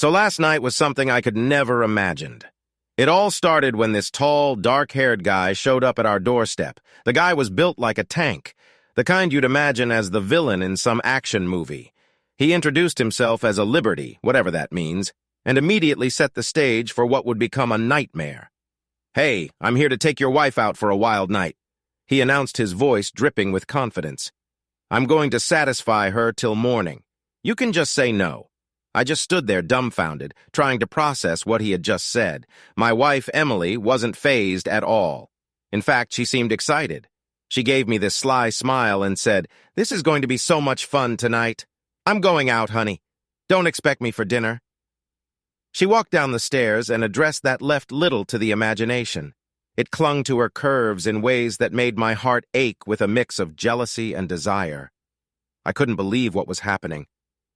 So last night was something I could never imagined. It all started when this tall, dark-haired guy showed up at our doorstep. The guy was built like a tank, the kind you'd imagine as the villain in some action movie. He introduced himself as a Liberty, whatever that means, and immediately set the stage for what would become a nightmare. "Hey, I'm here to take your wife out for a wild night," he announced, his voice dripping with confidence. "I'm going to satisfy her till morning. You can just say no." I just stood there dumbfounded, trying to process what he had just said. My wife, Emily, wasn't fazed at all. In fact, she seemed excited. She gave me this sly smile and said, "This is going to be so much fun tonight. I'm going out, honey. Don't expect me for dinner." She walked down the stairs and addressed that left little to the imagination. It clung to her curves in ways that made my heart ache with a mix of jealousy and desire. I couldn't believe what was happening.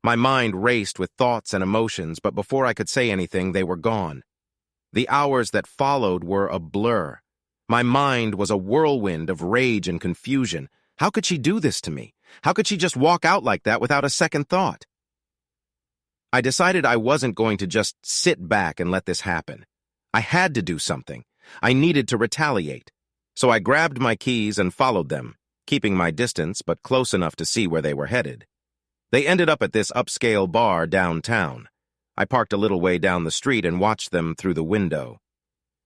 My mind raced with thoughts and emotions, but before I could say anything, they were gone. The hours that followed were a blur. My mind was a whirlwind of rage and confusion. How could she do this to me? How could she just walk out like that without a second thought? I decided I wasn't going to just sit back and let this happen. I had to do something. I needed to retaliate. So I grabbed my keys and followed them, keeping my distance but close enough to see where they were headed. They ended up at this upscale bar downtown. I parked a little way down the street and watched them through the window.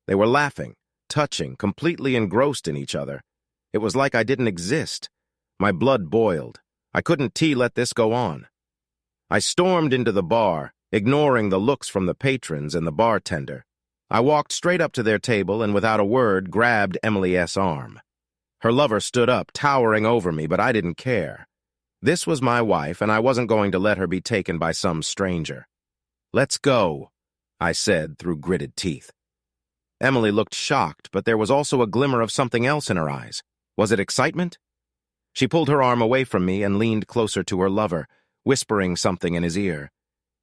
They were laughing, touching, completely engrossed in each other. It was like I didn't exist. My blood boiled. I couldn't let this go on. I stormed into the bar, ignoring the looks from the patrons and the bartender. I walked straight up to their table and without a word grabbed Emily's arm. Her lover stood up, towering over me, but I didn't care. This was my wife, and I wasn't going to let her be taken by some stranger. "Let's go," I said through gritted teeth. Emily looked shocked, but there was also a glimmer of something else in her eyes. Was it excitement? She pulled her arm away from me and leaned closer to her lover, whispering something in his ear.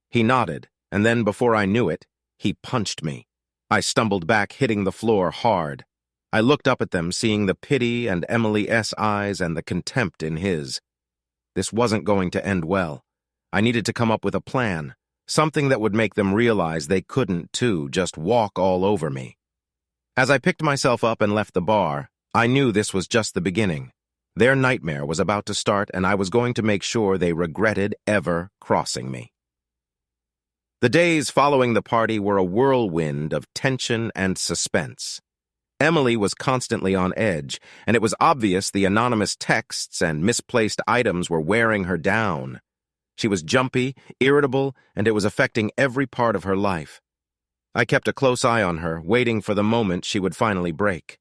He nodded, and then before I knew it, he punched me. I stumbled back, hitting the floor hard. I looked up at them, seeing the pity in Emily's eyes and the contempt in his. This wasn't going to end well. I needed to come up with a plan, something that would make them realize they couldn't, too, just walk all over me. As I picked myself up and left the bar, I knew this was just the beginning. Their nightmare was about to start, and I was going to make sure they regretted ever crossing me. The days following the party were a whirlwind of tension and suspense. Emily was constantly on edge, and it was obvious the anonymous texts and misplaced items were wearing her down. She was jumpy, irritable, and it was affecting every part of her life. I kept a close eye on her, waiting for the moment she would finally break.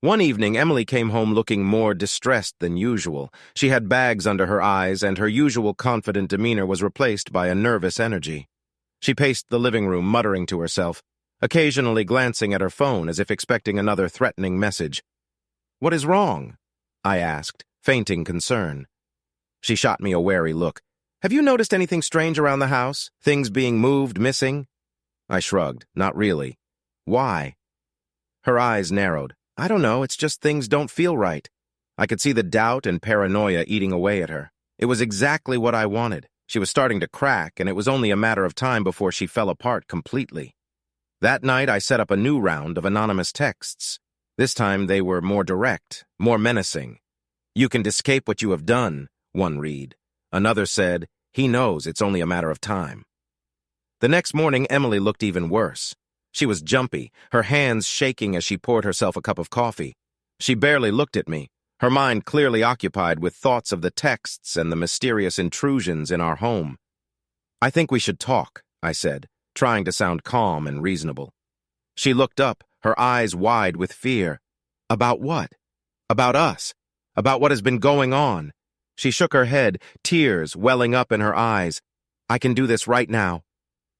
One evening, Emily came home looking more distressed than usual. She had bags under her eyes, and her usual confident demeanor was replaced by a nervous energy. She paced the living room, muttering to herself, occasionally glancing at her phone as if expecting another threatening message. "What is wrong?" I asked, fainting concern. She shot me a wary look. "Have you noticed anything strange around the house? Things being moved, missing?" I shrugged. "Not really." "Why?" Her eyes narrowed. "I don't know, it's just things don't feel right." I could see the doubt and paranoia eating away at her. It was exactly what I wanted. She was starting to crack, and it was only a matter of time before she fell apart completely. That night, I set up a new round of anonymous texts. This time, they were more direct, more menacing. "You can escape what you have done," one read. Another said, "He knows it's only a matter of time." The next morning, Emily looked even worse. She was jumpy, her hands shaking as she poured herself a cup of coffee. She barely looked at me, her mind clearly occupied with thoughts of the texts and the mysterious intrusions in our home. "I think we should talk," I said, trying to sound calm and reasonable. She looked up, her eyes wide with fear. "About what?" "About us. About what has been going on." She shook her head, tears welling up in her eyes. "I can do this right now."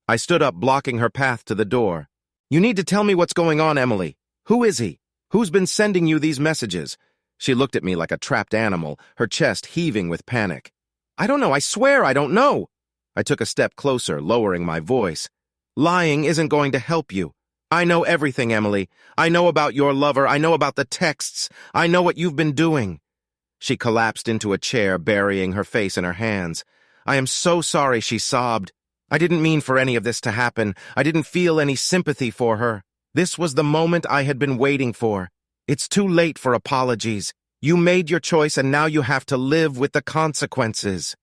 I stood up, blocking her path to the door. "You need to tell me what's going on, Emily. Who is he? Who's been sending you these messages?" She looked at me like a trapped animal, her chest heaving with panic. "I don't know. I swear I don't know." I took a step closer, lowering my voice. "Lying isn't going to help you. I know everything, Emily. I know about your lover. I know about the texts. I know what you've been doing." She collapsed into a chair, burying her face in her hands. "I am so sorry," she sobbed. I didn't mean for any of this to happen. I didn't feel any sympathy for her. This was the moment I had been waiting for. It's too late for apologies. You made your choice and now you have to live with the consequences.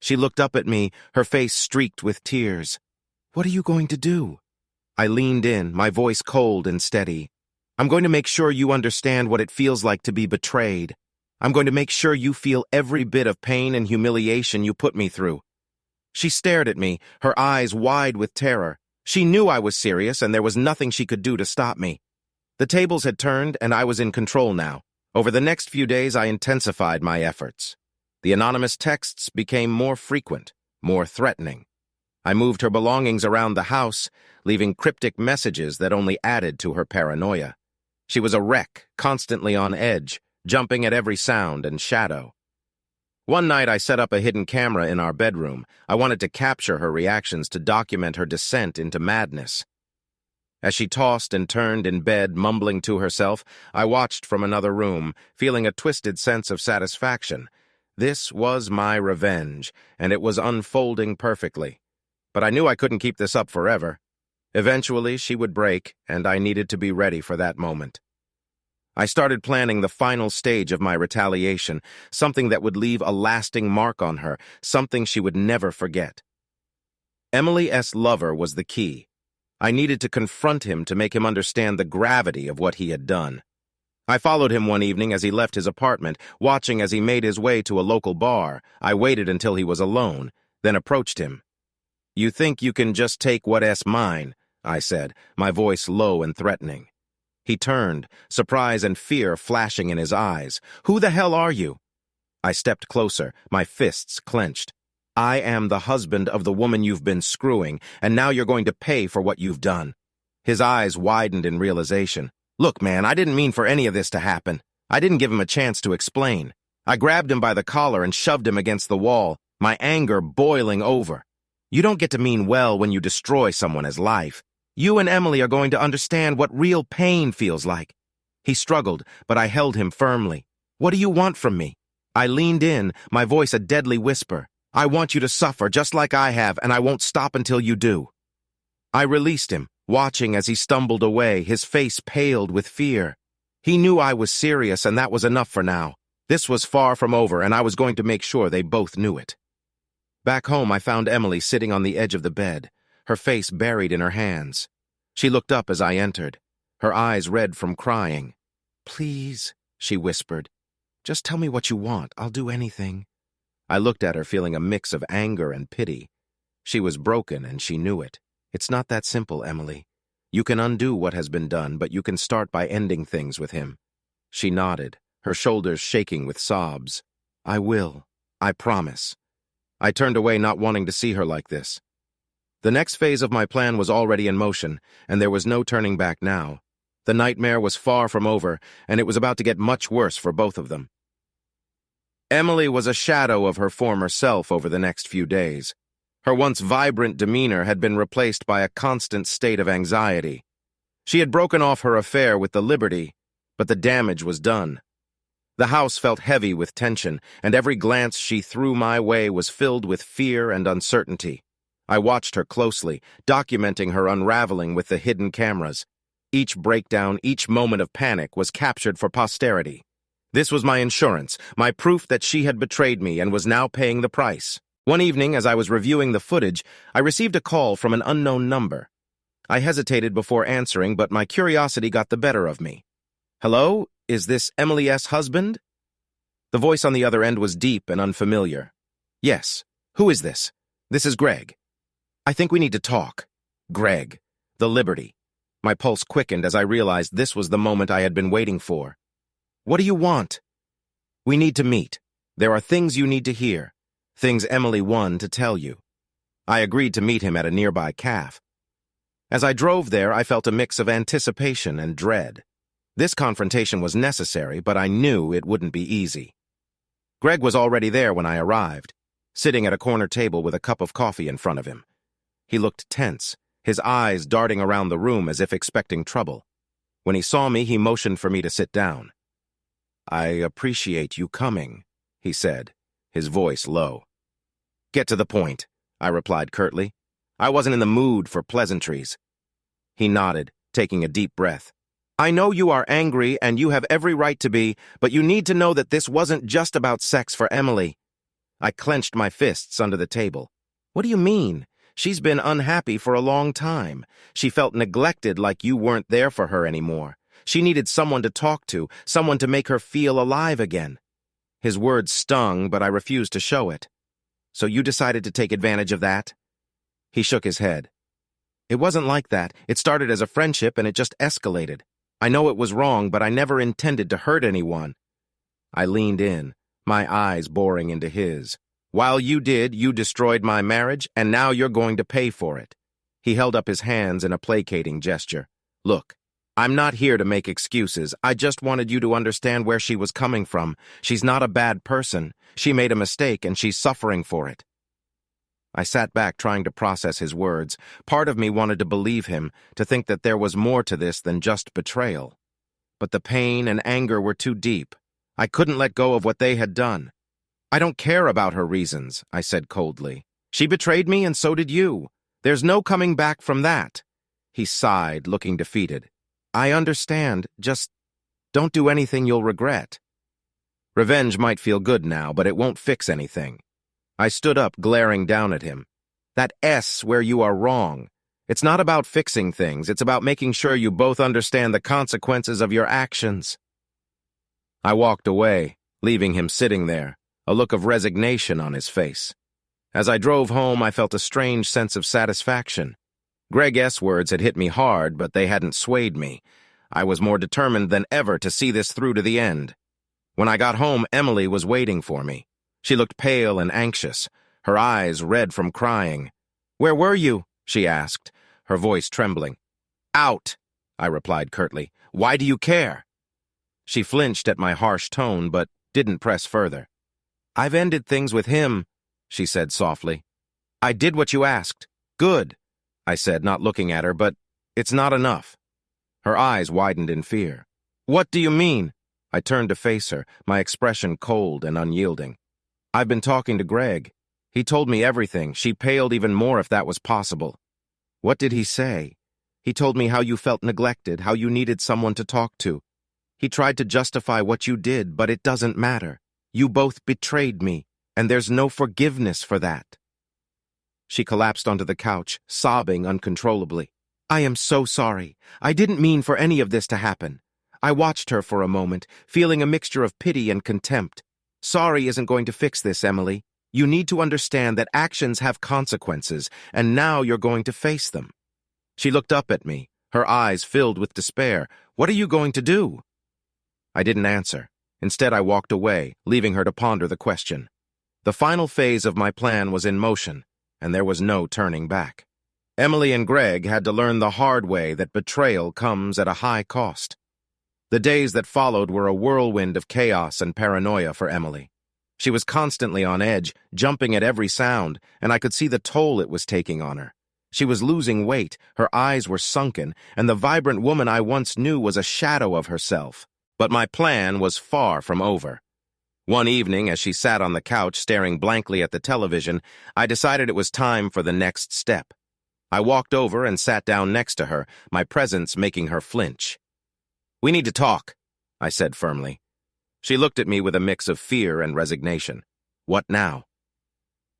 She looked up at me, her face streaked with tears. What are you going to do? I leaned in, my voice cold and steady. I'm going to make sure you understand what it feels like to be betrayed. I'm going to make sure you feel every bit of pain and humiliation you put me through. She stared at me, her eyes wide with terror. She knew I was serious and there was nothing she could do to stop me. The tables had turned and I was in control now. Over the next few days, I intensified my efforts. The anonymous texts became more frequent, more threatening. I moved her belongings around the house, leaving cryptic messages that only added to her paranoia. She was a wreck, constantly on edge, jumping at every sound and shadow. One night I set up a hidden camera in our bedroom. I wanted to capture her reactions to document her descent into madness. As she tossed and turned in bed, mumbling to herself, I watched from another room, feeling a twisted sense of satisfaction. This was my revenge, and it was unfolding perfectly. But I knew I couldn't keep this up forever. Eventually, she would break, and I needed to be ready for that moment. I started planning the final stage of my retaliation, something that would leave a lasting mark on her, something she would never forget. Emily S. Lover was the key. I needed to confront him to make him understand the gravity of what he had done. I followed him one evening as he left his apartment, watching as he made his way to a local bar. I waited until he was alone, then approached him. "You think you can just take what's mine," I said, my voice low and threatening. He turned, surprise and fear flashing in his eyes. "Who the hell are you?" I stepped closer, my fists clenched. "I am the husband of the woman you've been screwing, and now you're going to pay for what you've done." His eyes widened in realization. "Look, man, I didn't mean for any of this to happen." I didn't give him a chance to explain. I grabbed him by the collar and shoved him against the wall, my anger boiling over. You don't get to mean well when you destroy someone's life. You and Emily are going to understand what real pain feels like. He struggled, but I held him firmly. "What do you want from me?" I leaned in, my voice a deadly whisper. "I want you to suffer just like I have, and I won't stop until you do." I released him, watching as he stumbled away, his face paled with fear. He knew I was serious, and that was enough for now. This was far from over, and I was going to make sure they both knew it. Back home, I found Emily sitting on the edge of the bed, her face buried in her hands. She looked up as I entered, her eyes red from crying. "Please," she whispered, "just tell me what you want. I'll do anything." I looked at her, feeling a mix of anger and pity. She was broken, and she knew it. "It's not that simple, Emily. You can undo what has been done, but you can start by ending things with him." She nodded, her shoulders shaking with sobs. "I will. I promise." I turned away, not wanting to see her like this. The next phase of my plan was already in motion, and there was no turning back now. The nightmare was far from over, and it was about to get much worse for both of them. Emily was a shadow of her former self over the next few days. Her once vibrant demeanor had been replaced by a constant state of anxiety. She had broken off her affair with the Liberty, but the damage was done. The house felt heavy with tension, and every glance she threw my way was filled with fear and uncertainty. I watched her closely, documenting her unraveling with the hidden cameras. Each breakdown, each moment of panic was captured for posterity. This was my insurance, my proof that she had betrayed me and was now paying the price. One evening, as I was reviewing the footage, I received a call from an unknown number. I hesitated before answering, but my curiosity got the better of me. "Hello? Is this Emily S.'s husband?" The voice on the other end was deep and unfamiliar. "Yes. Who is this?" "This is Greg." "I think we need to talk." Greg. The Liberty. My pulse quickened as I realized this was the moment I had been waiting for. "What do you want?" "We need to meet. There are things you need to hear. Things Emily won to tell you." I agreed to meet him at a nearby cafe. As I drove there, I felt a mix of anticipation and dread. This confrontation was necessary, but I knew it wouldn't be easy. Greg was already there when I arrived, sitting at a corner table with a cup of coffee in front of him. He looked tense, his eyes darting around the room as if expecting trouble. When he saw me, he motioned for me to sit down. "I appreciate you coming," he said, his voice low. "Get to the point," I replied curtly. I wasn't in the mood for pleasantries. He nodded, taking a deep breath. I know you are angry and you have every right to be, but you need to know that this wasn't just about sex for Emily. I clenched my fists under the table. What do you mean? She's been unhappy for a long time. She felt neglected, like you weren't there for her anymore. She needed someone to talk to, someone to make her feel alive again. His words stung, but I refused to show it. So you decided to take advantage of that? He shook his head. It wasn't like that. It started as a friendship and it just escalated. I know it was wrong, but I never intended to hurt anyone. I leaned in, my eyes boring into his. While you did, you destroyed my marriage, and now you're going to pay for it. He held up his hands in a placating gesture. Look, I'm not here to make excuses. I just wanted you to understand where she was coming from. She's not a bad person. She made a mistake, and she's suffering for it. I sat back trying to process his words. Part of me wanted to believe him, to think that there was more to this than just betrayal. But the pain and anger were too deep. I couldn't let go of what they had done. I don't care about her reasons, I said coldly. She betrayed me and so did you. There's no coming back from that. He sighed, looking defeated. I understand, just don't do anything you'll regret. Revenge might feel good now, but it won't fix anything. I stood up, glaring down at him. That S where you are wrong. It's not about fixing things. It's about making sure you both understand the consequences of your actions. I walked away, leaving him sitting there, a look of resignation on his face. As I drove home, I felt a strange sense of satisfaction. Greg's words had hit me hard, but they hadn't swayed me. I was more determined than ever to see this through to the end. When I got home, Emily was waiting for me. She looked pale and anxious, her eyes red from crying. Where were you? She asked, her voice trembling. Out, I replied curtly. Why do you care? She flinched at my harsh tone, but didn't press further. I've ended things with him, she said softly. I did what you asked. Good, I said, not looking at her, but it's not enough. Her eyes widened in fear. What do you mean? I turned to face her, my expression cold and unyielding. I've been talking to Greg. He told me everything. She paled even more if that was possible. What did he say? He told me how you felt neglected, how you needed someone to talk to. He tried to justify what you did, but it doesn't matter. You both betrayed me, and there's no forgiveness for that. She collapsed onto the couch, sobbing uncontrollably. I am so sorry. I didn't mean for any of this to happen. I watched her for a moment, feeling a mixture of pity and contempt. Sorry isn't going to fix this, Emily. You need to understand that actions have consequences, and now you're going to face them. She looked up at me, her eyes filled with despair. What are you going to do? I didn't answer. Instead, I walked away, leaving her to ponder the question. The final phase of my plan was in motion, and there was no turning back. Emily and Greg had to learn the hard way that betrayal comes at a high cost. The days that followed were a whirlwind of chaos and paranoia for Emily. She was constantly on edge, jumping at every sound, and I could see the toll it was taking on her. She was losing weight, her eyes were sunken, and the vibrant woman I once knew was a shadow of herself. But my plan was far from over. One evening, as she sat on the couch staring blankly at the television, I decided it was time for the next step. I walked over and sat down next to her, my presence making her flinch. We need to talk, I said firmly. She looked at me with a mix of fear and resignation. What now?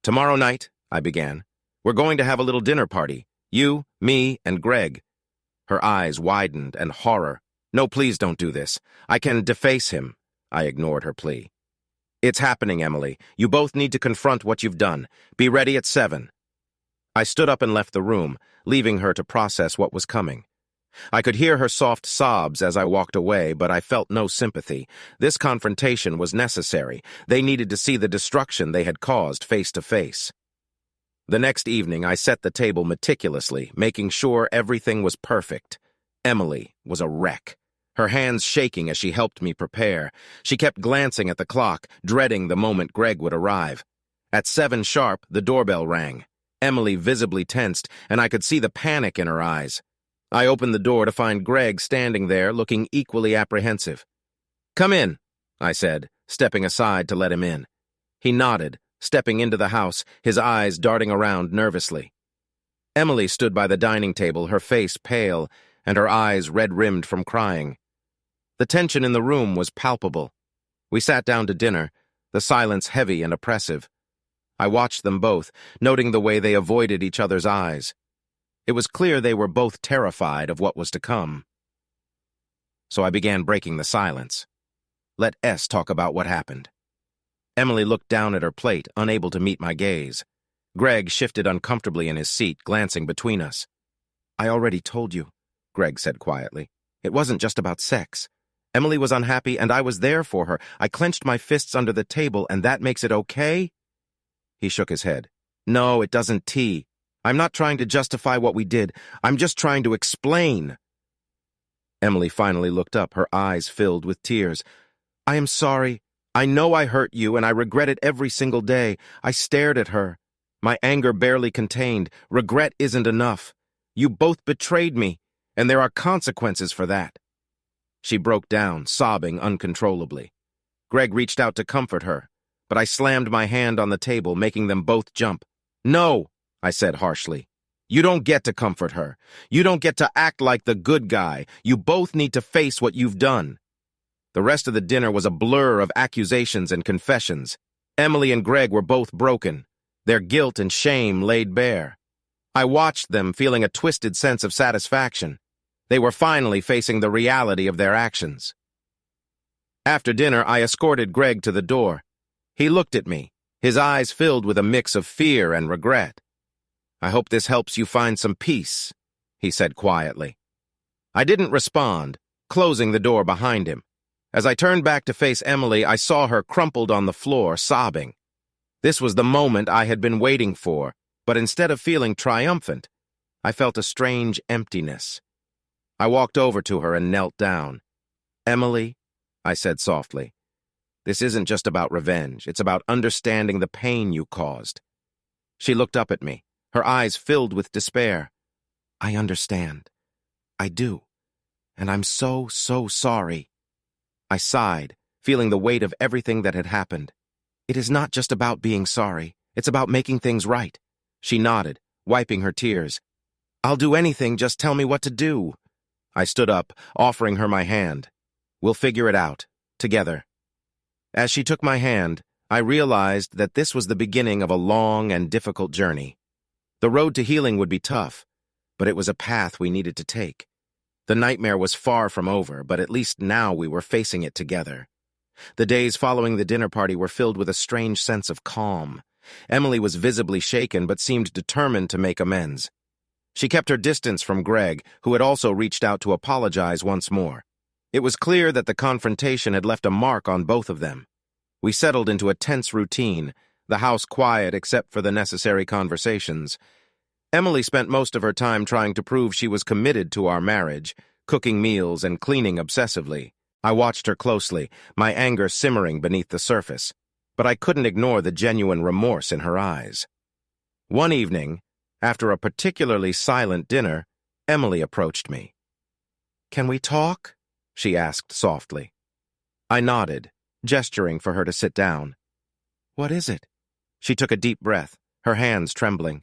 Tomorrow night, I began. We're going to have a little dinner party. You, me, and Greg. Her eyes widened and horror. No, please don't do this. I can deface him. I ignored her plea. It's happening, Emily. You both need to confront what you've done. Be ready at 7. I stood up and left the room, leaving her to process what was coming. I could hear her soft sobs as I walked away, but I felt no sympathy. This confrontation was necessary. They needed to see the destruction they had caused face to face. The next evening, I set the table meticulously, making sure everything was perfect. Emily was a wreck, her hands shaking as she helped me prepare. She kept glancing at the clock, dreading the moment Greg would arrive. At 7 sharp, the doorbell rang. Emily visibly tensed, and I could see the panic in her eyes. I opened the door to find Greg standing there, looking equally apprehensive. Come in, I said, stepping aside to let him in. He nodded, stepping into the house, his eyes darting around nervously. Emily stood by the dining table, her face pale and her eyes red-rimmed from crying. The tension in the room was palpable. We sat down to dinner, the silence heavy and oppressive. I watched them both, noting the way they avoided each other's eyes. It was clear they were both terrified of what was to come. So I began breaking the silence. Let S talk about what happened. Emily looked down at her plate, unable to meet my gaze. Greg shifted uncomfortably in his seat, glancing between us. "I already told you," Greg said quietly. "It wasn't just about sex. Emily was unhappy, and I was there for her. I clenched my fists under the table, and that makes it okay?" He shook his head. "No, it doesn't, T. I'm not trying to justify what we did. I'm just trying to explain." Emily finally looked up, her eyes filled with tears. "I am sorry. I know I hurt you, and I regret it every single day." I stared at her, my anger barely contained. "Regret isn't enough. You both betrayed me, and there are consequences for that." She broke down, sobbing uncontrollably. Greg reached out to comfort her, but I slammed my hand on the table, making them both jump. "No," I said harshly. "You don't get to comfort her. You don't get to act like the good guy. You both need to face what you've done." The rest of the dinner was a blur of accusations and confessions. Emily and Greg were both broken, their guilt and shame laid bare. I watched them, feeling a twisted sense of satisfaction. They were finally facing the reality of their actions. After dinner, I escorted Greg to the door. He looked at me, his eyes filled with a mix of fear and regret. "I hope this helps you find some peace," he said quietly. I didn't respond, closing the door behind him. As I turned back to face Emily, I saw her crumpled on the floor, sobbing. This was the moment I had been waiting for, but instead of feeling triumphant, I felt a strange emptiness. I walked over to her and knelt down. "Emily," I said softly, "this isn't just about revenge. It's about understanding the pain you caused." She looked up at me, her eyes filled with despair. "I understand. I do. And I'm so sorry." I sighed, feeling the weight of everything that had happened. "It is not just about being sorry. It's about making things right." She nodded, wiping her tears. "I'll do anything, just tell me what to do." I stood up, offering her my hand. "We'll figure it out, together." As she took my hand, I realized that this was the beginning of a long and difficult journey. The road to healing would be tough, but it was a path we needed to take. The nightmare was far from over, but at least now we were facing it together. The days following the dinner party were filled with a strange sense of calm. Emily was visibly shaken but seemed determined to make amends. She kept her distance from Greg, who had also reached out to apologize once more. It was clear that the confrontation had left a mark on both of them. We settled into a tense routine, the house quiet except for the necessary conversations. Emily spent most of her time trying to prove she was committed to our marriage, cooking meals and cleaning obsessively. I watched her closely, my anger simmering beneath the surface, but I couldn't ignore the genuine remorse in her eyes. One evening, after a particularly silent dinner, Emily approached me. "Can we talk?" she asked softly. I nodded, gesturing for her to sit down. "What is it?" She took a deep breath, her hands trembling.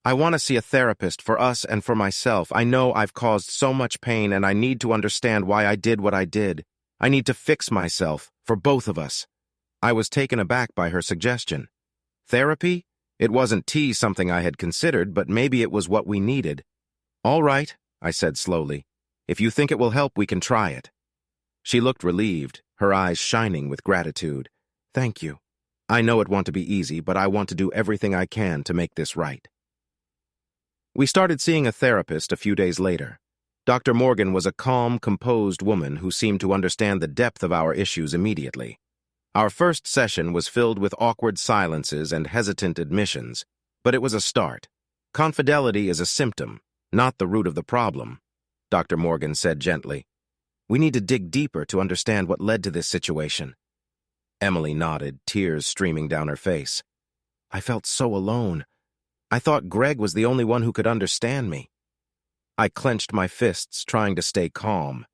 "I want to see a therapist for us and for myself. I know I've caused so much pain, and I need to understand why I did what I did. I need to fix myself, for both of us." I was taken aback by her suggestion. Therapy? It wasn't something I had considered, but maybe it was what we needed. "All right," I said slowly. "If you think it will help, we can try it." She looked relieved, her eyes shining with gratitude. "Thank you. I know it won't be easy, but I want to do everything I can to make this right." We started seeing a therapist a few days later. Dr. Morgan was a calm, composed woman who seemed to understand the depth of our issues immediately. Our first session was filled with awkward silences and hesitant admissions, but it was a start. "Confidelity is a symptom, not the root of the problem," Dr. Morgan said gently. "We need to dig deeper to understand what led to this situation." Emily nodded, tears streaming down her face. I felt so alone. I thought Greg was the only one who could understand me. I clenched my fists, trying to stay calm,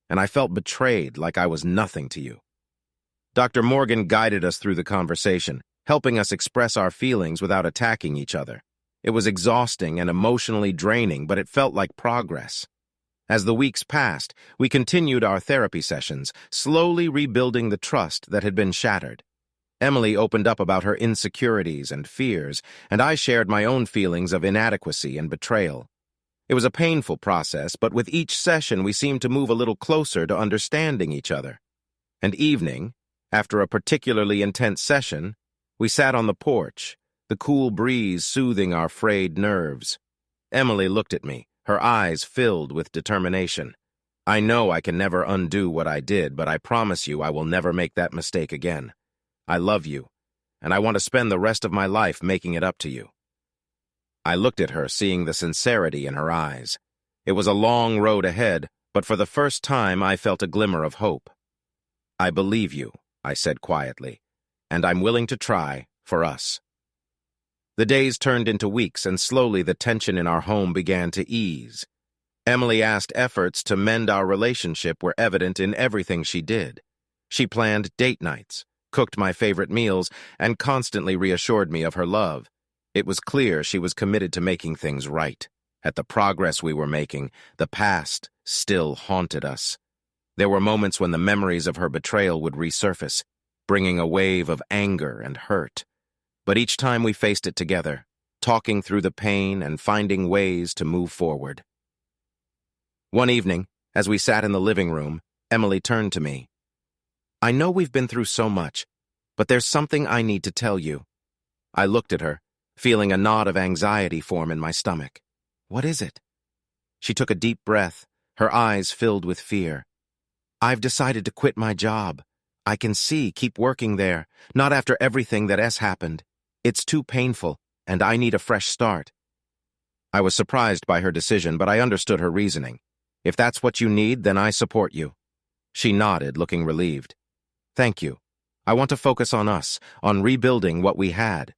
and I felt betrayed, like I was nothing to you. Dr. Morgan guided us through the conversation, helping us express our feelings without attacking each other. It was exhausting and emotionally draining, but it felt like progress. As the weeks passed, we continued our therapy sessions, slowly rebuilding the trust that had been shattered. Emily opened up about her insecurities and fears, and I shared my own feelings of inadequacy and betrayal. It was a painful process, but with each session we seemed to move a little closer to understanding each other. And evening, after a particularly intense session, we sat on the porch, the cool breeze soothing our frayed nerves. Emily looked at me, her eyes filled with determination. I know I can never undo what I did, but I promise you I will never make that mistake again. I love you, and I want to spend the rest of my life making it up to you. I looked at her, seeing the sincerity in her eyes. It was a long road ahead, but for the first time I felt a glimmer of hope. I believe you, I said quietly, and I'm willing to try for us. The days turned into weeks, and slowly the tension in our home began to ease. Emily asked efforts to mend our relationship were evident in everything she did. She planned date nights, cooked my favorite meals, and constantly reassured me of her love. It was clear she was committed to making things right. At the progress we were making, the past still haunted us. There were moments when the memories of her betrayal would resurface, bringing a wave of anger and hurt. But each time we faced it together, talking through the pain and finding ways to move forward. One evening, as we sat in the living room, Emily turned to me. I know we've been through so much, but there's something I need to tell you. I looked at her, feeling a knot of anxiety form in my stomach. What is it? She took a deep breath, her eyes filled with fear. I've decided to quit my job. I can keep working there, not after everything that has happened. It's too painful, and I need a fresh start. I was surprised by her decision, but I understood her reasoning. If that's what you need, then I support you. She nodded, looking relieved. Thank you. I want to focus on us, on rebuilding what we had.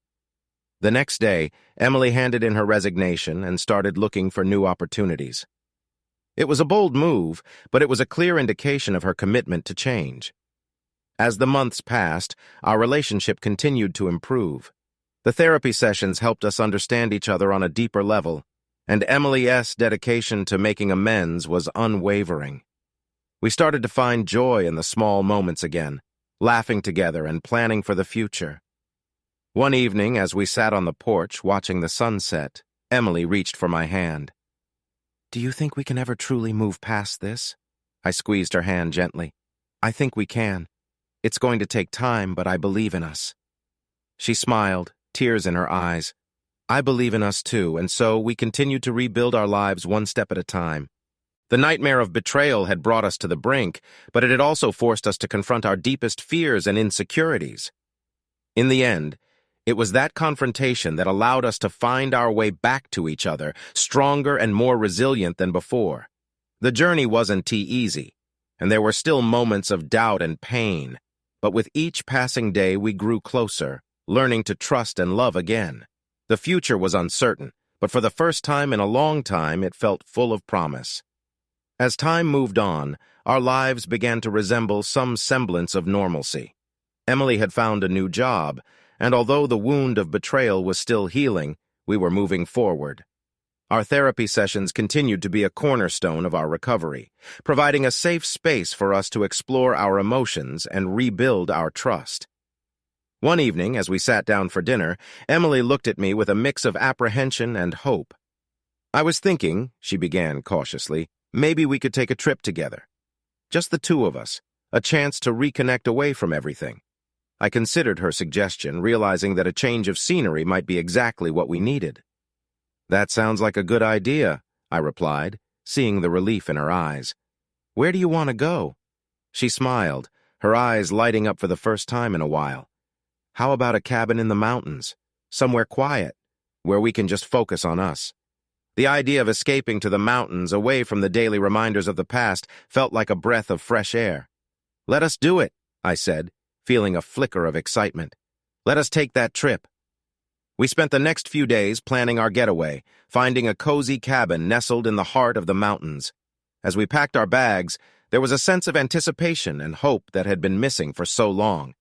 The next day, Emily handed in her resignation and started looking for new opportunities. It was a bold move, but it was a clear indication of her commitment to change. As the months passed, our relationship continued to improve. The therapy sessions helped us understand each other on a deeper level, and Emily's dedication to making amends was unwavering. We started to find joy in the small moments again, laughing together and planning for the future. One evening, as we sat on the porch watching the sunset, Emily reached for my hand. Do you think we can ever truly move past this? I squeezed her hand gently. I think we can. It's going to take time, but I believe in us. She smiled, tears in her eyes. I believe in us too, and so we continued to rebuild our lives one step at a time. The nightmare of betrayal had brought us to the brink, but it had also forced us to confront our deepest fears and insecurities. In the end, it was that confrontation that allowed us to find our way back to each other, stronger and more resilient than before. The journey wasn't easy, and there were still moments of doubt and pain, but with each passing day we grew closer, learning to trust and love again. The future was uncertain, but for the first time in a long time it felt full of promise. As time moved on, our lives began to resemble some semblance of normalcy. Emily had found a new job, and although the wound of betrayal was still healing, we were moving forward. Our therapy sessions continued to be a cornerstone of our recovery, providing a safe space for us to explore our emotions and rebuild our trust. One evening, as we sat down for dinner, Emily looked at me with a mix of apprehension and hope. I was thinking, she began cautiously, maybe we could take a trip together. Just the two of us, a chance to reconnect away from everything. I considered her suggestion, realizing that a change of scenery might be exactly what we needed. That sounds like a good idea, I replied, seeing the relief in her eyes. Where do you want to go? She smiled, her eyes lighting up for the first time in a while. How about a cabin in the mountains, somewhere quiet, where we can just focus on us? The idea of escaping to the mountains, away from the daily reminders of the past, felt like a breath of fresh air. Let us do it, I said, feeling a flicker of excitement. Let us take that trip. We spent the next few days planning our getaway, finding a cozy cabin nestled in the heart of the mountains. As we packed our bags, there was a sense of anticipation and hope that had been missing for so long.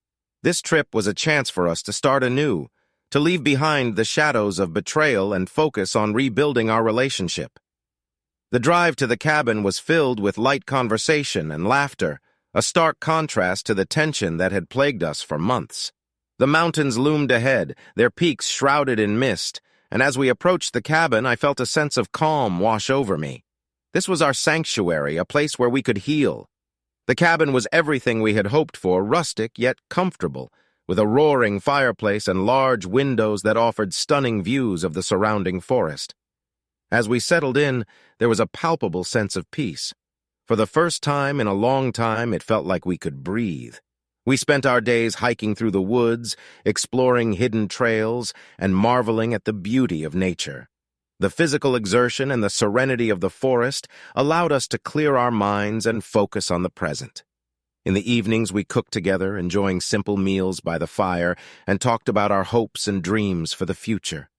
This trip was a chance for us to start anew, to leave behind the shadows of betrayal and focus on rebuilding our relationship. The drive to the cabin was filled with light conversation and laughter, a stark contrast to the tension that had plagued us for months. The mountains loomed ahead, their peaks shrouded in mist, and as we approached the cabin, I felt a sense of calm wash over me. This was our sanctuary, a place where we could heal. The cabin was everything we had hoped for, rustic yet comfortable, with a roaring fireplace and large windows that offered stunning views of the surrounding forest. As we settled in, there was a palpable sense of peace. For the first time in a long time, it felt like we could breathe. We spent our days hiking through the woods, exploring hidden trails, and marveling at the beauty of nature. The physical exertion and the serenity of the forest allowed us to clear our minds and focus on the present. In the evenings, we cooked together, enjoying simple meals by the fire, and talked about our hopes and dreams for the future.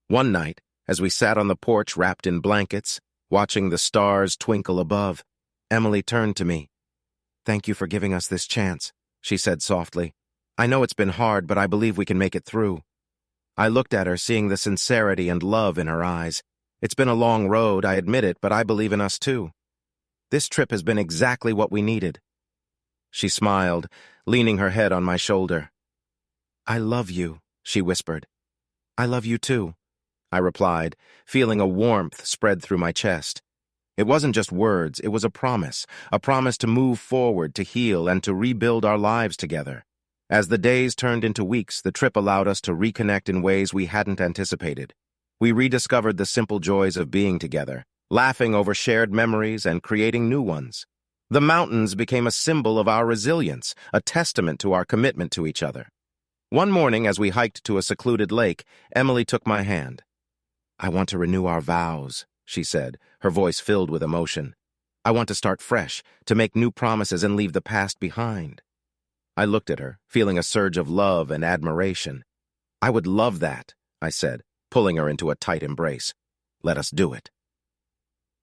One night, as we sat on the porch wrapped in blankets, watching the stars twinkle above, Emily turned to me. "Thank you for giving us this chance," she said softly. "I know it's been hard, but I believe we can make it through." I looked at her, seeing the sincerity and love in her eyes. "It's been a long road, I admit it, but I believe in us too. This trip has been exactly what we needed." She smiled, leaning her head on my shoulder. "I love you," she whispered. "I love you too," I replied, feeling a warmth spread through my chest. It wasn't just words, it was a promise to move forward, to heal, and to rebuild our lives together. As the days turned into weeks, the trip allowed us to reconnect in ways we hadn't anticipated. We rediscovered the simple joys of being together, laughing over shared memories and creating new ones. The mountains became a symbol of our resilience, a testament to our commitment to each other. One morning, as we hiked to a secluded lake, Emily took my hand. "I want to renew our vows," she said, her voice filled with emotion. "I want to start fresh, to make new promises and leave the past behind." I looked at her, feeling a surge of love and admiration. "I would love that," I said, pulling her into a tight embrace. "Let us do it."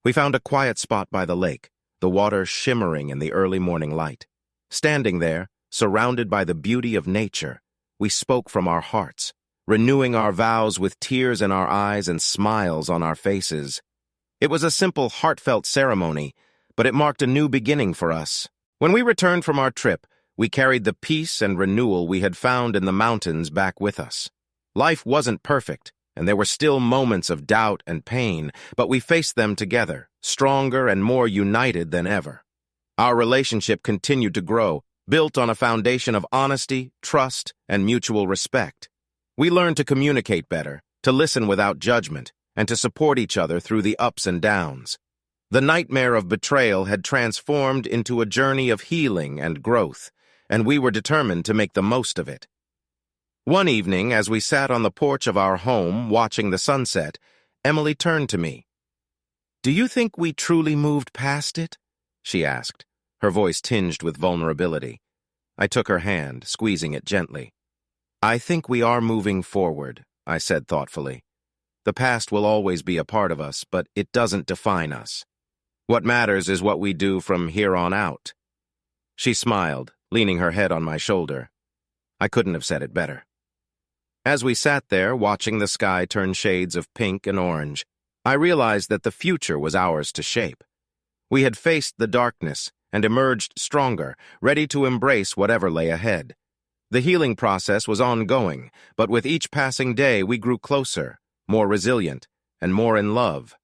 We found a quiet spot by the lake, the water shimmering in the early morning light. Standing there, surrounded by the beauty of nature, we spoke from our hearts, renewing our vows with tears in our eyes and smiles on our faces. It was a simple, heartfelt ceremony, but it marked a new beginning for us. When we returned from our trip, we carried the peace and renewal we had found in the mountains back with us. Life wasn't perfect, and there were still moments of doubt and pain, but we faced them together, stronger and more united than ever. Our relationship continued to grow, built on a foundation of honesty, trust, and mutual respect. We learned to communicate better, to listen without judgment, and to support each other through the ups and downs. The nightmare of betrayal had transformed into a journey of healing and growth, and we were determined to make the most of it. One evening, as we sat on the porch of our home watching the sunset, Emily turned to me. "Do you think we truly moved past it?" she asked, her voice tinged with vulnerability. I took her hand, squeezing it gently. "I think we are moving forward," I said thoughtfully. "The past will always be a part of us, but it doesn't define us. What matters is what we do from here on out." She smiled, leaning her head on my shoulder. I couldn't have said it better. As we sat there, watching the sky turn shades of pink and orange, I realized that the future was ours to shape. We had faced the darkness and emerged stronger, ready to embrace whatever lay ahead. The healing process was ongoing, but with each passing day we grew closer, more resilient, and more in love.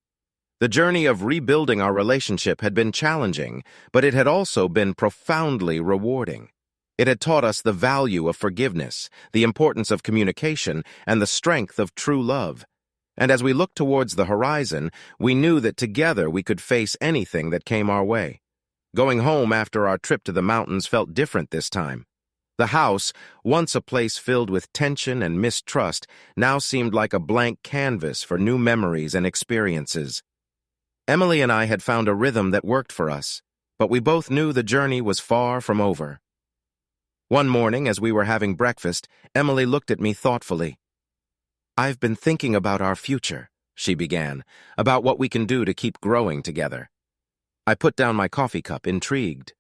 The journey of rebuilding our relationship had been challenging, but it had also been profoundly rewarding. It had taught us the value of forgiveness, the importance of communication, and the strength of true love. And as we looked towards the horizon, we knew that together we could face anything that came our way. Going home after our trip to the mountains felt different this time. The house, once a place filled with tension and mistrust, now seemed like a blank canvas for new memories and experiences. Emily and I had found a rhythm that worked for us, but we both knew the journey was far from over. One morning, as we were having breakfast, Emily looked at me thoughtfully. "I've been thinking about our future," she began, "about what we can do to keep growing together." I put down my coffee cup, intrigued.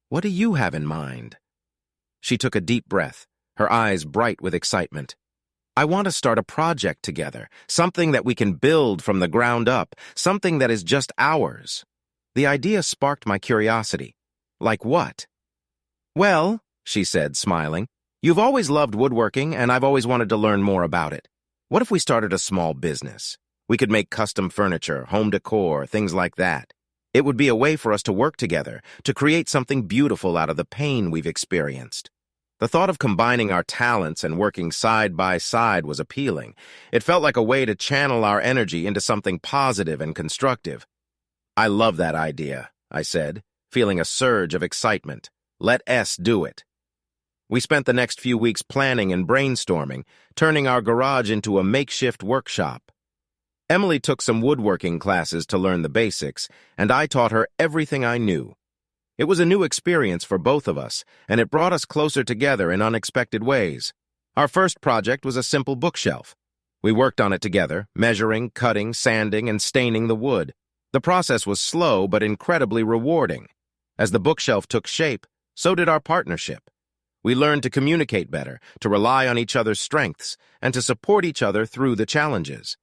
"What do you have in mind?" She took a deep breath, her eyes bright with excitement. I want to start a project together, something that we can build from the ground up, something that is just ours. The idea sparked my curiosity. Like what? Well, she said, smiling, you've always loved woodworking, and I've always wanted to learn more about it. What if we started a small business? We could make custom furniture, home decor, things like that. It would be a way for us to work together, to create something beautiful out of the pain we've experienced. The thought of combining our talents and working side by side was appealing. It felt like a way to channel our energy into something positive and constructive. I love that idea, I said, feeling a surge of excitement. Let S do it. We spent the next few weeks planning and brainstorming, turning our garage into a makeshift workshop. Emily took some woodworking classes to learn the basics, and I taught her everything I knew. It was a new experience for both of us, and it brought us closer together in unexpected ways. Our first project was a simple bookshelf. We worked on it together, measuring, cutting, sanding, and staining the wood. The process was slow but incredibly rewarding. As the bookshelf took shape, so did our partnership. We learned to communicate better, to rely on each other's strengths, and to support each other through the challenges.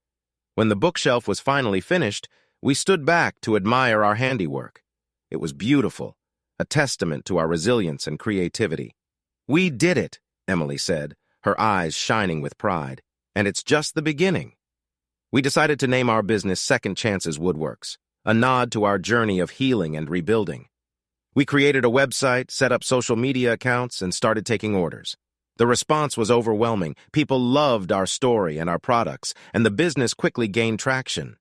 When the bookshelf was finally finished, we stood back to admire our handiwork. It was beautiful, a testament to our resilience and creativity. We did it, Emily said, her eyes shining with pride. And it's just the beginning. We decided to name our business Second Chances Woodworks, a nod to our journey of healing and rebuilding. We created a website, set up social media accounts, and started taking orders. The response was overwhelming. People loved our story and our products, and the business quickly gained traction.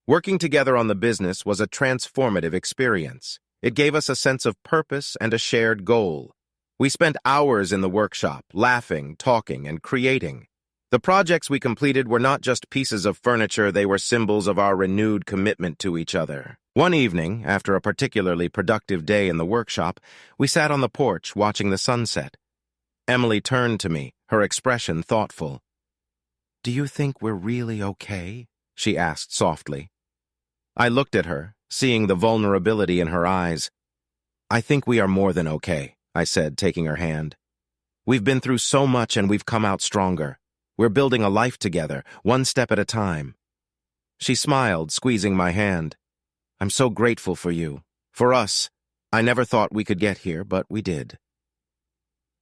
Working together on the business was a transformative experience. It gave us a sense of purpose and a shared goal. We spent hours in the workshop, laughing, talking, and creating. The projects we completed were not just pieces of furniture, they were symbols of our renewed commitment to each other. One evening, after a particularly productive day in the workshop, we sat on the porch watching the sunset. Emily turned to me, her expression thoughtful. "Do you think we're really okay?" she asked softly. I looked at her, seeing the vulnerability in her eyes. "I think we are more than okay," I said, taking her hand. "We've been through so much and we've come out stronger. We're building a life together, one step at a time." She smiled, squeezing my hand. "I'm so grateful for you. For us. I never thought we could get here, but we did."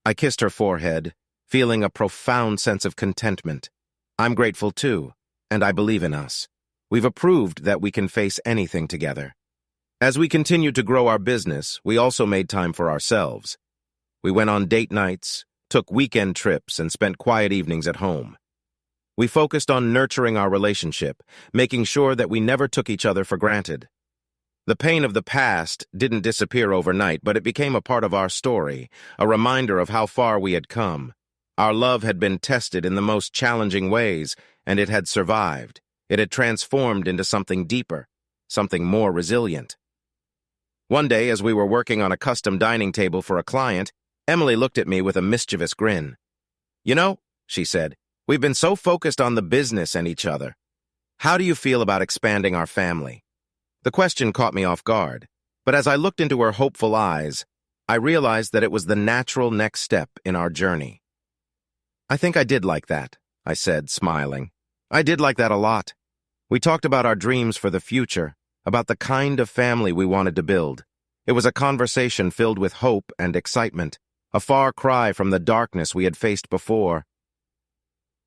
I kissed her forehead, feeling a profound sense of contentment. I'm grateful too, and I believe in us. We've proved that we can face anything together. As we continued to grow our business, we also made time for ourselves. We went on date nights, took weekend trips, and spent quiet evenings at home. We focused on nurturing our relationship, making sure that we never took each other for granted. The pain of the past didn't disappear overnight, but it became a part of our story, a reminder of how far we had come. Our love had been tested in the most challenging ways, and it had survived. It had transformed into something deeper, something more resilient. One day, as we were working on a custom dining table for a client, Emily looked at me with a mischievous grin. "You know," she said, "we've been so focused on the business and each other. How do you feel about expanding our family?" The question caught me off guard, but as I looked into her hopeful eyes, I realized that it was the natural next step in our journey. "I think I did like that," I said, smiling. "I did like that a lot. We talked about our dreams for the future, about the kind of family we wanted to build. It was a conversation filled with hope and excitement, a far cry from the darkness we had faced before.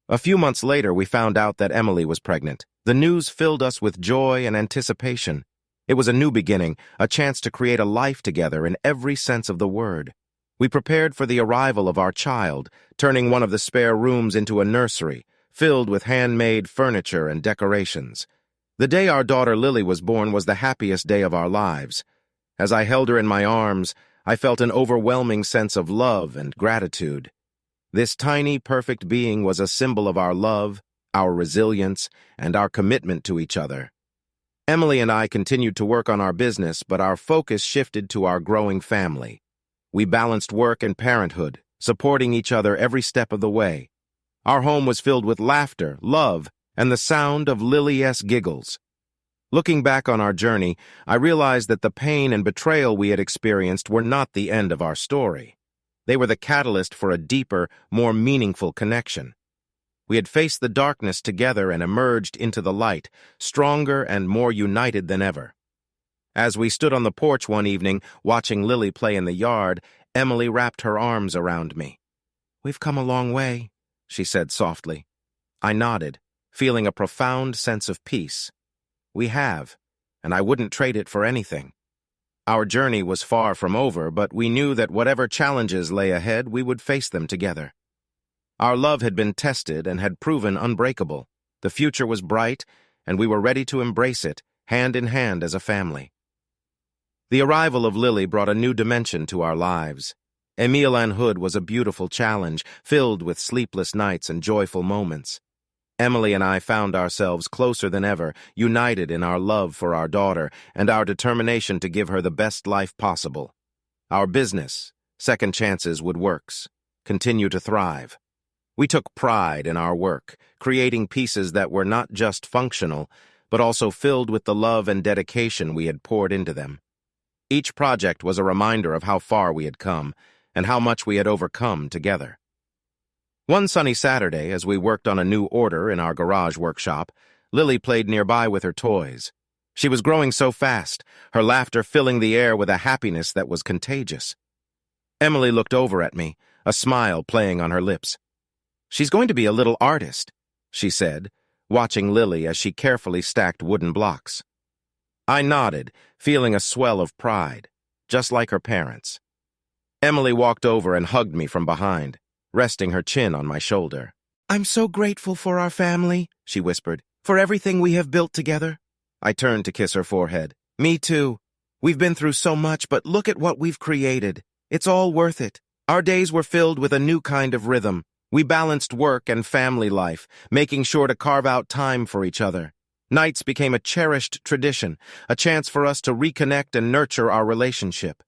A few months later, we found out that Emily was pregnant. The news filled us with joy and anticipation. It was a new beginning, a chance to create a life together in every sense of the word. We prepared for the arrival of our child, turning one of the spare rooms into a nursery, filled with handmade furniture and decorations. The day our daughter Lily was born was the happiest day of our lives. As I held her in my arms, I felt an overwhelming sense of love and gratitude. This tiny, perfect being was a symbol of our love, our resilience, and our commitment to each other. Emily and I continued to work on our business, but our focus shifted to our growing family. We balanced work and parenthood, supporting each other every step of the way. Our home was filled with laughter, love, and the sound of Lily's giggles. Looking back on our journey, I realized that the pain and betrayal we had experienced were not the end of our story. They were the catalyst for a deeper, more meaningful connection. We had faced the darkness together and emerged into the light, stronger and more united than ever. As we stood on the porch one evening, watching Lily play in the yard, Emily wrapped her arms around me. "We've come a long way," she said softly. I nodded, feeling a profound sense of peace. We have, and I wouldn't trade it for anything. Our journey was far from over, but we knew that whatever challenges lay ahead, we would face them together. Our love had been tested and had proven unbreakable. The future was bright, and we were ready to embrace it, hand in hand as a family. The arrival of Lily brought a new dimension to our lives. Emile en Hood was a beautiful challenge, filled with sleepless nights and joyful moments. Emily and I found ourselves closer than ever, united in our love for our daughter and our determination to give her the best life possible. Our business, Second Chances Woodworks, continued to thrive. We took pride in our work, creating pieces that were not just functional, but also filled with the love and dedication we had poured into them. Each project was a reminder of how far we had come and how much we had overcome together. One sunny Saturday, as we worked on a new order in our garage workshop, Lily played nearby with her toys. She was growing so fast, her laughter filling the air with a happiness that was contagious. Emily looked over at me, a smile playing on her lips. "She's going to be a little artist," she said, watching Lily as she carefully stacked wooden blocks. I nodded, feeling a swell of pride, just like her parents. Emily walked over and hugged me from behind, resting her chin on my shoulder. "I'm so grateful for our family," she whispered, "for everything we have built together." I turned to kiss her forehead. "Me too. We've been through so much, but look at what we've created. It's all worth it. Our days were filled with a new kind of rhythm. We balanced work and family life, making sure to carve out time for each other. Nights became a cherished tradition, a chance for us to reconnect and nurture our relationship.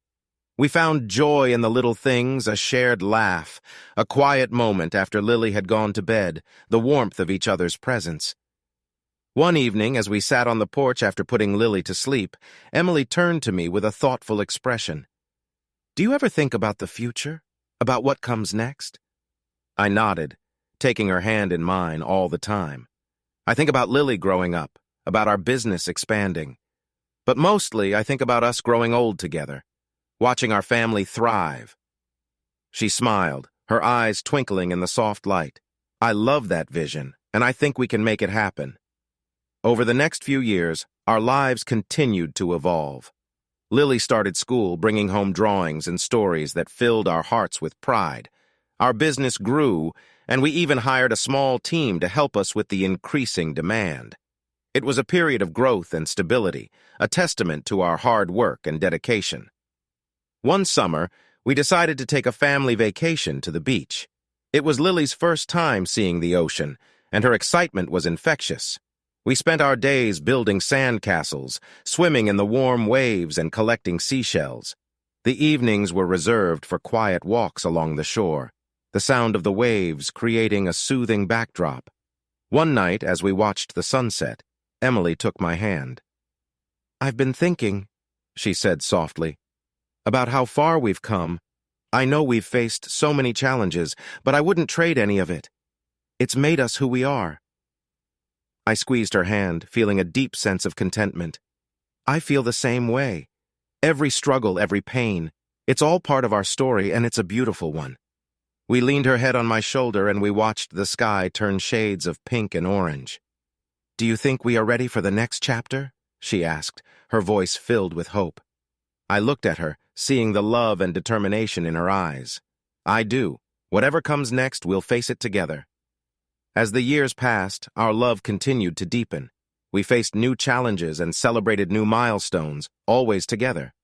We found joy in the little things, a shared laugh, a quiet moment after Lily had gone to bed, the warmth of each other's presence. One evening, as we sat on the porch after putting Lily to sleep, Emily turned to me with a thoughtful expression. "Do you ever think about the future? About what comes next?" I nodded, taking her hand in mine all the time. I think about Lily growing up, about our business expanding. But mostly, I think about us growing old together, watching our family thrive. She smiled, her eyes twinkling in the soft light. I love that vision, and I think we can make it happen. Over the next few years, our lives continued to evolve. Lily started school, bringing home drawings and stories that filled our hearts with pride. Our business grew, and we even hired a small team to help us with the increasing demand. It was a period of growth and stability, a testament to our hard work and dedication. One summer, we decided to take a family vacation to the beach. It was Lily's first time seeing the ocean, and her excitement was infectious. We spent our days building sandcastles, swimming in the warm waves, and collecting seashells. The evenings were reserved for quiet walks along the shore, the sound of the waves creating a soothing backdrop. One night, as we watched the sunset, Emily took my hand. "I've been thinking," she said softly, "about how far we've come. I know we've faced so many challenges, but I wouldn't trade any of it. It's made us who we are." I squeezed her hand, feeling a deep sense of contentment. I feel the same way. Every struggle, every pain, it's all part of our story, and it's a beautiful one. We leaned her head on my shoulder, and we watched the sky turn shades of pink and orange. "Do you think we are ready for the next chapter?" she asked, her voice filled with hope. I looked at her, seeing the love and determination in her eyes. "I do. Whatever comes next, we'll face it together." As the years passed, our love continued to deepen. We faced new challenges and celebrated new milestones, always together.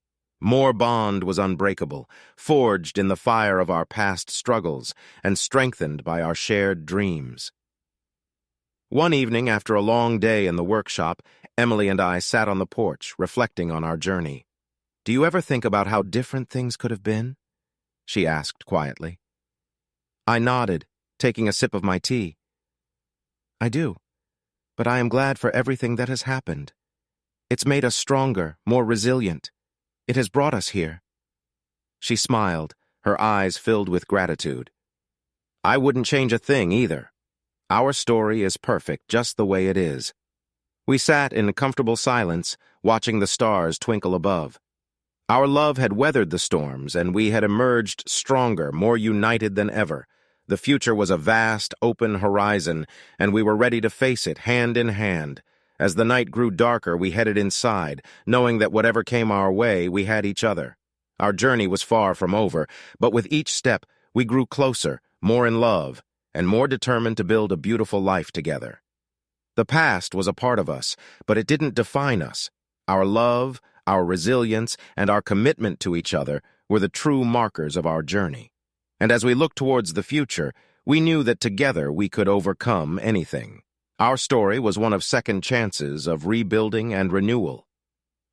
More bond was unbreakable, forged in the fire of our past struggles and strengthened by our shared dreams. One evening, after a long day in the workshop, Emily and I sat on the porch, reflecting on our journey. "Do you ever think about how different things could have been?" she asked quietly. I nodded, taking a sip of my tea. "I do, but I am glad for everything that has happened. It's made us stronger, more resilient. It has brought us here." She smiled, her eyes filled with gratitude. "I wouldn't change a thing either. Our story is perfect just the way it is. We sat in comfortable silence, watching the stars twinkle above. Our love had weathered the storms, and we had emerged stronger, more united than ever. The future was a vast, open horizon, and we were ready to face it, hand in hand. As the night grew darker, we headed inside, knowing that whatever came our way, we had each other. Our journey was far from over, but with each step, we grew closer, more in love, and more determined to build a beautiful life together. The past was a part of us, but it didn't define us. Our love, our resilience, and our commitment to each other were the true markers of our journey. And as we looked towards the future, we knew that together we could overcome anything. Our story was one of second chances, of rebuilding and renewal.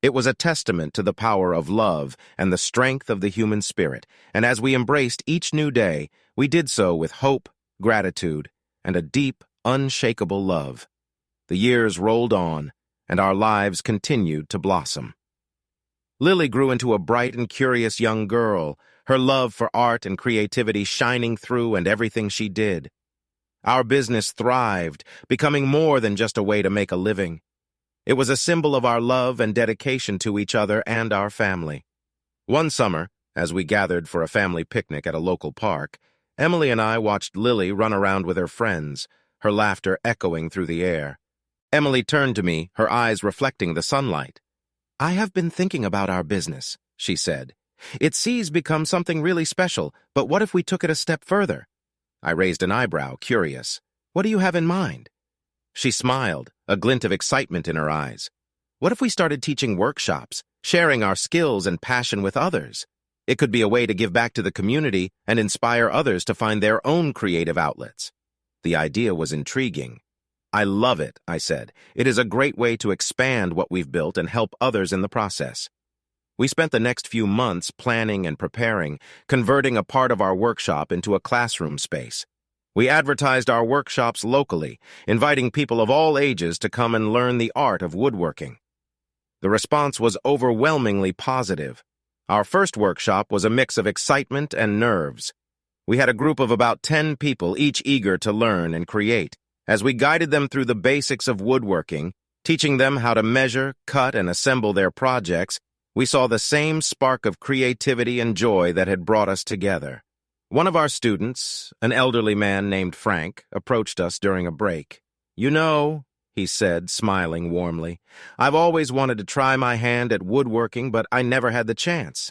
It was a testament to the power of love and the strength of the human spirit, and as we embraced each new day, we did so with hope, gratitude, and a deep, unshakable love. The years rolled on, and our lives continued to blossom. Lily grew into a bright and curious young girl, her love for art and creativity shining through in everything she did. Our business thrived, becoming more than just a way to make a living. It was a symbol of our love and dedication to each other and our family. One summer, as we gathered for a family picnic at a local park, Emily and I watched Lily run around with her friends, her laughter echoing through the air. Emily turned to me, her eyes reflecting the sunlight. "I have been thinking about our business," she said. "It's become something really special, but what if we took it a step further?" I raised an eyebrow, curious. "What do you have in mind?" She smiled, a glint of excitement in her eyes. "What if we started teaching workshops, sharing our skills and passion with others? It could be a way to give back to the community and inspire others to find their own creative outlets." The idea was intriguing. "I love it," I said. "It is a great way to expand what we've built and help others in the process." We spent the next few months planning and preparing, converting a part of our workshop into a classroom space. We advertised our workshops locally, inviting people of all ages to come and learn the art of woodworking. The response was overwhelmingly positive. Our first workshop was a mix of excitement and nerves. We had a group of about 10 people, each eager to learn and create. As we guided them through the basics of woodworking, teaching them how to measure, cut, and assemble their projects, we saw the same spark of creativity and joy that had brought us together. One of our students, an elderly man named Frank, approached us during a break. "You know," he said, smiling warmly, "I've always wanted to try my hand at woodworking, but I never had the chance.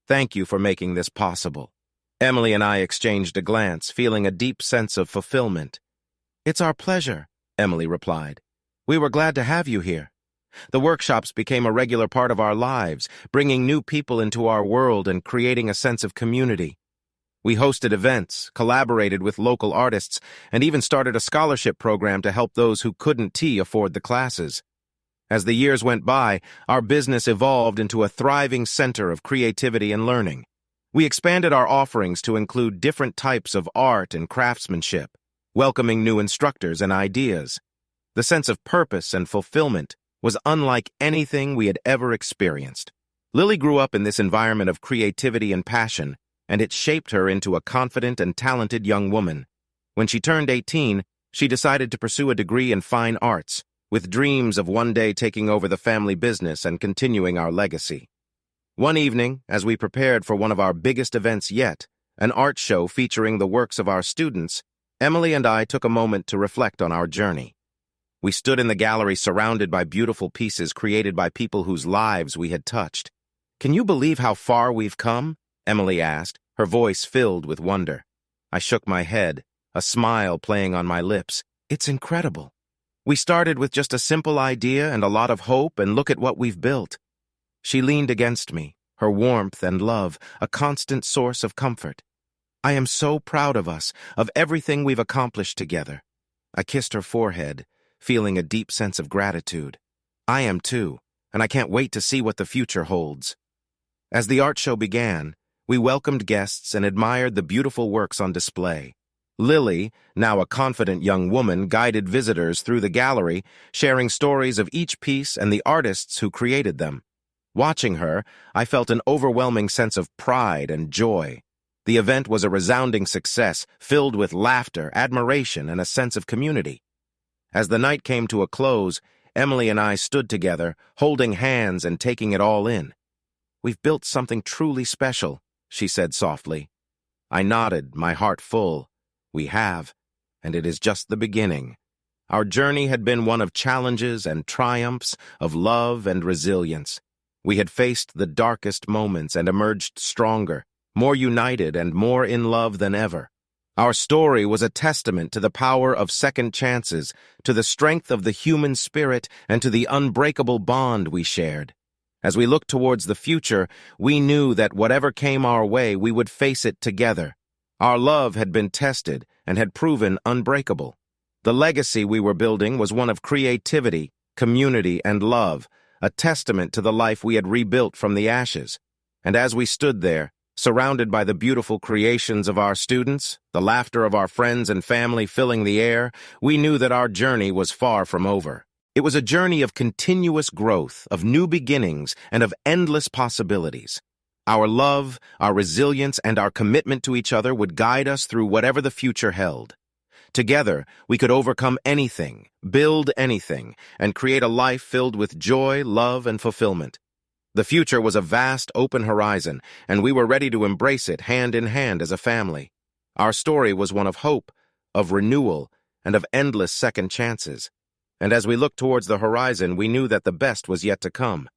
Thank you for making this possible." Emily and I exchanged a glance, feeling a deep sense of fulfillment. "It's our pleasure," Emily replied. "We were glad to have you here." The workshops became a regular part of our lives, bringing new people into our world and creating a sense of community. We hosted events, collaborated with local artists, and even started a scholarship program to help those who couldn't afford the classes. As the years went by, our business evolved into a thriving center of creativity and learning. We expanded our offerings to include different types of art and craftsmanship, welcoming new instructors and ideas. The sense of purpose and fulfillment was unlike anything we had ever experienced. Lily grew up in this environment of creativity and passion, and it shaped her into a confident and talented young woman. When she turned 18, she decided to pursue a degree in fine arts, with dreams of one day taking over the family business and continuing our legacy. One evening, as we prepared for one of our biggest events yet, an art show featuring the works of our students, Emily and I took a moment to reflect on our journey. We stood in the gallery surrounded by beautiful pieces created by people whose lives we had touched. "Can you believe how far we've come?" Emily asked, her voice filled with wonder. I shook my head, a smile playing on my lips. "It's incredible. We started with just a simple idea and a lot of hope, and look at what we've built." She leaned against me, her warmth and love a constant source of comfort. "I am so proud of us, of everything we've accomplished together." I kissed her forehead, feeling a deep sense of gratitude. "I am too, and I can't wait to see what the future holds." As the art show began, we welcomed guests and admired the beautiful works on display. Lily, now a confident young woman, guided visitors through the gallery, sharing stories of each piece and the artists who created them. Watching her, I felt an overwhelming sense of pride and joy. The event was a resounding success, filled with laughter, admiration, and a sense of community. As the night came to a close, Emily and I stood together, holding hands and taking it all in. "We've built something truly special," she said softly. I nodded, my heart full. "We have, and it is just the beginning." Our journey had been one of challenges and triumphs, of love and resilience. We had faced the darkest moments and emerged stronger, more united and more in love than ever. Our story was a testament to the power of second chances, to the strength of the human spirit, and to the unbreakable bond we shared. As we looked towards the future, we knew that whatever came our way, we would face it together. Our love had been tested and had proven unbreakable. The legacy we were building was one of creativity, community, and love, a testament to the life we had rebuilt from the ashes. And as we stood there, surrounded by the beautiful creations of our students, the laughter of our friends and family filling the air, we knew that our journey was far from over. It was a journey of continuous growth, of new beginnings, and of endless possibilities. Our love, our resilience, and our commitment to each other would guide us through whatever the future held. Together, we could overcome anything, build anything, and create a life filled with joy, love, and fulfillment. The future was a vast, open horizon, and we were ready to embrace it hand in hand as a family. Our story was one of hope, of renewal, and of endless second chances. And as we looked towards the horizon, we knew that the best was yet to come.